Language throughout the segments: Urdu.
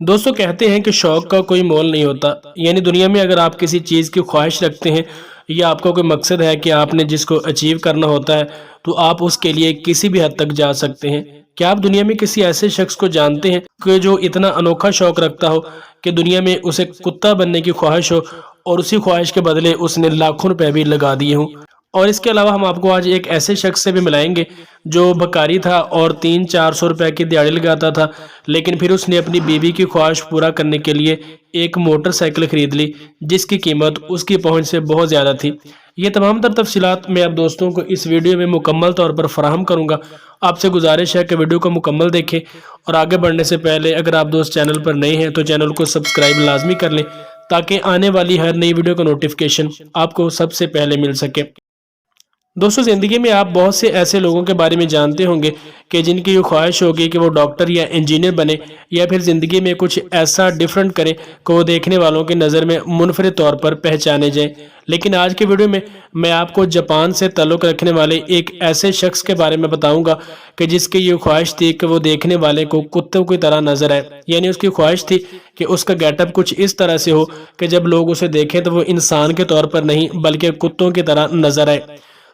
دوستوں کہتے ہیں کہ شوق کا کوئی مول نہیں ہوتا، یعنی دنیا میں اگر آپ کسی چیز کی خواہش رکھتے ہیں یا آپ کا کوئی مقصد ہے کہ آپ نے جس کو اچیو کرنا ہوتا ہے تو آپ اس کے لیے کسی بھی حد تک جا سکتے ہیں۔ کیا آپ دنیا میں کسی ایسے شخص کو جانتے ہیں کہ جو اتنا انوکھا شوق رکھتا ہو کہ دنیا میں اسے کتا بننے کی خواہش ہو اور اسی خواہش کے بدلے اس نے لاکھوں روپے بھی لگا دیے ہوں؟ اور اس کے علاوہ ہم آپ کو آج ایک ایسے شخص سے بھی ملائیں گے جو بھکاری تھا اور 300-400 روپے کی دیہڑی لگاتا تھا، لیکن پھر اس نے اپنی بیوی کی خواہش پورا کرنے کے لیے ایک موٹر سائیکل خرید لی جس کی قیمت اس کی پہنچ سے بہت زیادہ تھی۔ یہ تمام تر تفصیلات میں آپ دوستوں کو اس ویڈیو میں مکمل طور پر فراہم کروں گا۔ آپ سے گزارش ہے کہ ویڈیو کو مکمل دیکھیں اور آگے بڑھنے سے پہلے اگر آپ دوست چینل پر نئے ہیں تو چینل کو سبسکرائب لازمی کر لیں تاکہ آنے والی ہر نئی ویڈیو کا نوٹیفیکیشن آپ کو سب سے پہلے مل سکے۔ دوستوں زندگی میں آپ بہت سے ایسے لوگوں کے بارے میں جانتے ہوں گے کہ جن کی یہ خواہش ہوگی کہ وہ ڈاکٹر یا انجینئر بنے یا پھر زندگی میں کچھ ایسا ڈیفرنٹ کرے کہ وہ دیکھنے والوں کی نظر میں منفرد طور پر پہچانے جائیں۔ لیکن آج کے ویڈیو میں آپ کو جاپان سے تعلق رکھنے والے ایک ایسے شخص کے بارے میں بتاؤں گا کہ جس کی یہ خواہش تھی کہ وہ دیکھنے والے کو کتوں کی طرح نظر آئے، یعنی اس کی خواہش تھی کہ اس کا گیٹ اپ کچھ اس طرح سے ہو کہ جب لوگ اسے دیکھیں تو وہ انسان کے طور پر نہیں بلکہ کتوں کی طرح نظر آئے۔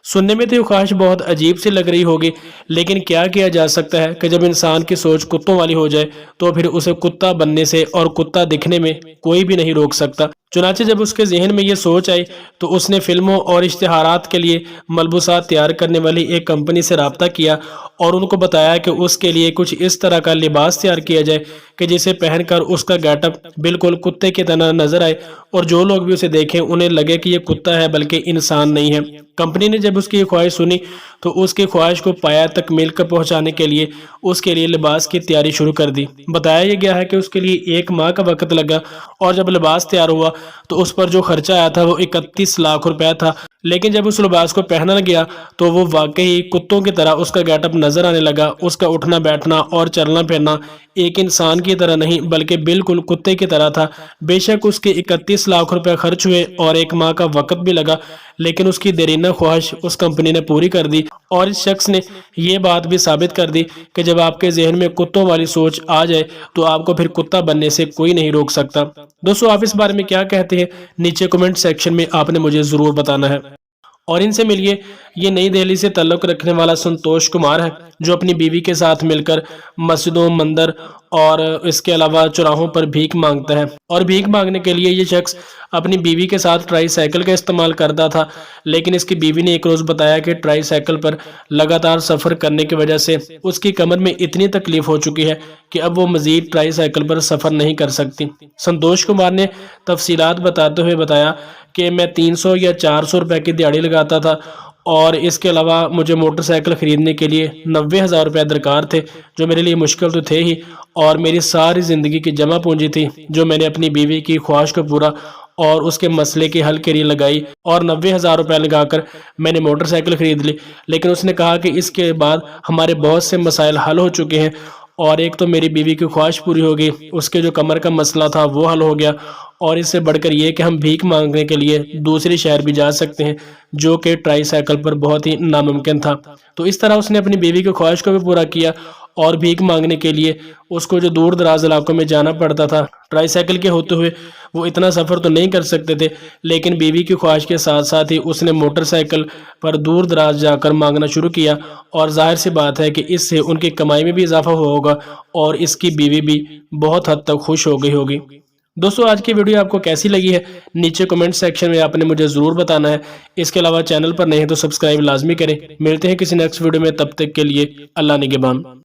سننے میں تو یہ خواہش بہت عجیب سی لگ رہی ہوگی، لیکن کیا کیا جا سکتا ہے کہ جب انسان کی سوچ کتوں والی ہو جائے تو پھر اسے کتا بننے سے اور کتا دکھنے میں کوئی بھی نہیں روک سکتا۔ چنانچہ جب اس کے ذہن میں یہ سوچ آئی تو اس نے فلموں اور اشتہارات کے لیے ملبوسات تیار کرنے والی ایک کمپنی سے رابطہ کیا اور ان کو بتایا کہ اس کے لیے کچھ اس طرح کا لباس تیار کیا جائے کہ جسے پہن کر اس کا گیٹ اپ بالکل کتے کی طرح نظر آئے اور جو لوگ بھی اسے دیکھیں انہیں لگے کہ یہ کتا ہے بلکہ انسان نہیں ہے۔ کمپنی نے جب اس کی خواہش سنی تو اس کی خواہش کو پایا تکمیل پر پہنچانے کے لیے اس کے لیے لباس کی تیاری شروع کر دی۔ بتایا یہ گیا ہے کہ اس کے لیے 1 ماہ کا وقت لگا اور جب لباس تیار ہوا تو اس پر جو خرچہ آیا تھا وہ 31 لاکھ روپے تھا، لیکن جب اس لباس کو پہنا گیا تو وہ واقعی کتوں کی طرح اس کا گیٹ اپ نظر آنے لگا۔ اس کا اٹھنا بیٹھنا اور چلنا پھرنا ایک انسان کی طرح نہیں بلکہ بالکل کتے کی طرح تھا۔ بے شک اس کے 31 لاکھ روپے خرچ ہوئے اور 1 ماہ کا وقت بھی لگا، لیکن اس کی دیرینہ خواہش اس کمپنی نے پوری کر دی اور اس شخص نے یہ بات بھی ثابت کر دی کہ جب آپ کے ذہن میں کتوں والی سوچ آ جائے تو آپ کو پھر کتا بننے سے کوئی نہیں روک سکتا۔ دوستو آپ اس بارے میں کیا کہتے ہیں نیچے کمنٹ سیکشن میں آپ نے مجھے ضرور بتانا ہے۔ اور ان سے ملیے، یہ نئی دہلی سے تعلق رکھنے والا سنتوش کمار ہے جو اپنی بیوی کے ساتھ مل کر مسجدوں، مندر اور اس کے علاوہ چوراہوں پر بھیک مانگتا ہے۔ اور بھیک مانگنے کے لیے یہ شخص اپنی بیوی کے ساتھ ٹرائی سائیکل کا استعمال کرتا تھا، لیکن اس کی بیوی نے ایک روز بتایا کہ ٹرائی سائیکل پر لگاتار سفر کرنے کی وجہ سے اس کی کمر میں اتنی تکلیف ہو چکی ہے کہ اب وہ مزید ٹرائی سائیکل پر سفر نہیں کر سکتی۔ سنتوش کمار نے تفصیلات بتاتے ہوئے بتایا کہ میں 300 یا 400 روپے کی دیہڑی لگاتا تھا اور اس کے علاوہ مجھے موٹر سائیکل خریدنے کے لیے 90,000 روپے درکار تھے، جو میرے لیے مشکل تو تھے ہی، اور میری ساری زندگی کی جمع پونجی تھی جو میں نے اپنی بیوی کی خواہش کو پورا اور اس کے مسئلے کے حل کے لیے لگائی، اور 90,000 روپے لگا کر میں نے موٹر سائیکل خرید لی۔ لیکن اس نے کہا کہ اس کے بعد ہمارے بہت سے مسائل حل ہو چکے ہیں، اور ایک تو میری بیوی کی خواہش پوری ہو گئی، اس کے جو کمر کا مسئلہ تھا وہ حل ہو گیا، اور اس سے بڑھ کر یہ کہ ہم بھیک مانگنے کے لیے دوسری شہر بھی جا سکتے ہیں جو کہ ٹرائی سائیکل پر بہت ہی ناممکن تھا۔ تو اس طرح اس نے اپنی بیوی کی خواہش کو بھی پورا کیا، اور بھیک مانگنے کے لیے اس کو جو دور دراز علاقوں میں جانا پڑتا تھا ٹرائی سائیکل کے ہوتے ہوئے وہ اتنا سفر تو نہیں کر سکتے تھے، لیکن بیوی کی خواہش کے ساتھ ساتھ ہی اس نے موٹر سائیکل پر دور دراز جا کر مانگنا شروع کیا، اور ظاہر سی بات ہے کہ اس سے ان کی کمائی میں بھی اضافہ ہوگا اور اس کی بیوی بھی بہت حد تک خوش ہو گئی ہوگی۔ دوستو آج کی ویڈیو آپ کو کیسی لگی ہے نیچے کمنٹ سیکشن میں آپ نے مجھے ضرور بتانا ہے۔ اس کے علاوہ چینل پر نہیں تو سبسکرائب لازمی کریں۔ ملتے ہیں کسی نیکسٹ ویڈیو میں، تب تک کے لیے اللہ نگہبان۔